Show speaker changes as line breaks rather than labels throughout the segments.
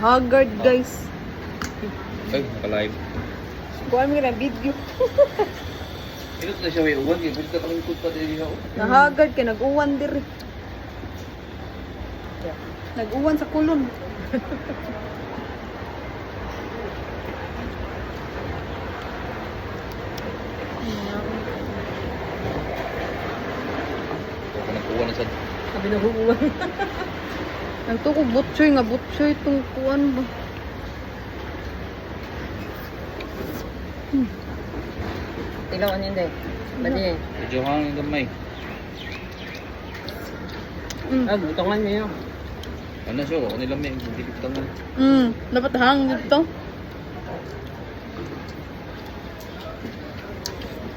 Haggard guys.
Ay, naka-live.
Kuha mo na video.
Ilot na siya may uwan. Kaya pwede ka kalingkod pa din ako.
Nahagard ka, nag-uwan diri. Nag-uwan sa kulon.
Kung nag-uwan na sa...
Sabi na huwan.
Nagtuko butchoy nga, butchoy itong kuwan ba.
Tilawan yun din. Badi eh.
Medyo hangin gamay.
Ah, butongan niya yun.
Ano siya? Ako nilang may dilip tangan.
Dapat hang dito.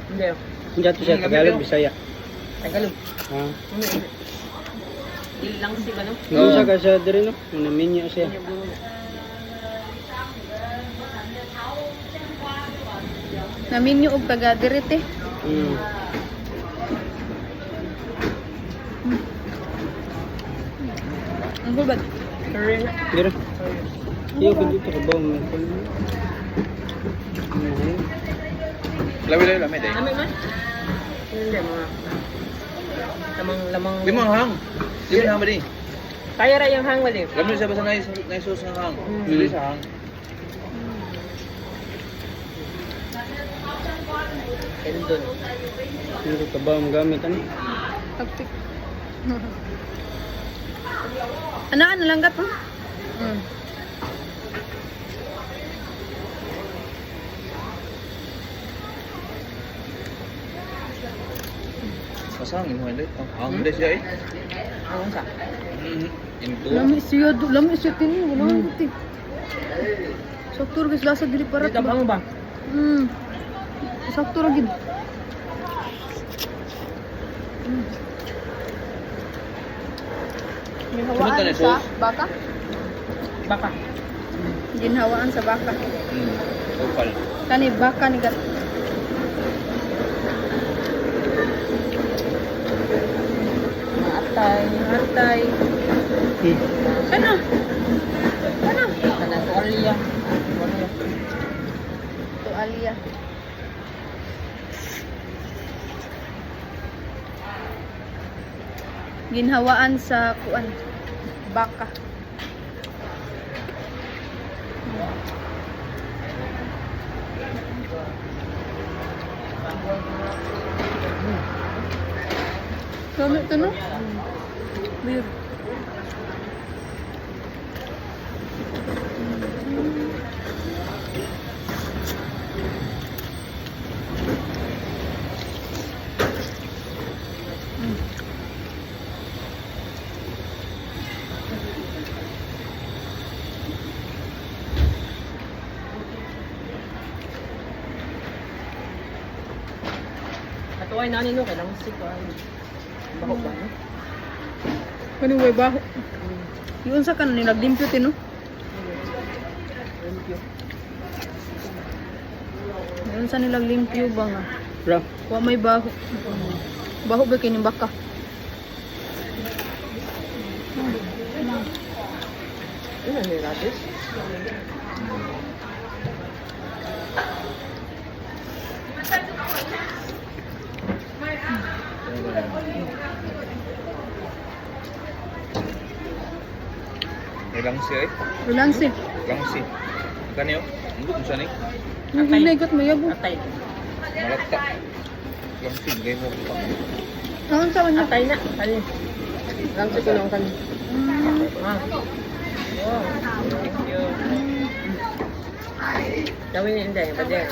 Hindi.
Hindi ito siya Tagalog, Bisaya.
Tagalog.
Ha?
Dili lang si ano?
Ngayon siya kasi diri no, naminyo siya.
Naminyo og taga diri te. Ang gulbad.
Diri. Iyo ko dito ka ba mo?
Lawi-lawi lamay dahil.
Kami man? Hindi mga. Lamang.
Di mo ang hang. Di mo hang ba di?
Kaya ra yung hang wali.
Lamay siya basta naisos ng hang. Lili sa hang.
Tendon.
Dito ka ba mo gamit ano?
Pagtik. Anaan lang gat mo?
Masangin mo hindi. Ang hang din siya eh.
Ang sa.
Into.
Lami siya tini, wala ang guti. Sakto guys, lasa dili parat
Dito bang ba?
Sakto ra gid.
Sunod na
Ginhawaan
na
sa
sauce.
baka?
Baka.
Ginhawaan sa baka.
Opal.
Kani baka ni gat.
Maatay.
Atay. Ano? Ano?
Kana tuwalya.
Tualya. Ginhawaan sa kuan baka. Gamit ito no? Weird.
Katuway na nino kailang siko. Bako ba? No?
Kani way baho. Yun sa kan ni naglimpyo tino. Yun sa nilang limpyo ba nga?
Ra.
Wa may baho. Baho ba kining baka?
Ano ni Radis?
May langsi eh.
Ulansi.
Langsi. Kanyo? Hindi mo siya ni.
Ang ginagot mo yabo.
Atay.
Malata. Langsi. Gaya mo ko.
Naon sa kanya?
Atay na. Kani. Lang sa kulong kani. Ah. Oh. Thank you. Gawin niya hindi. Pwede.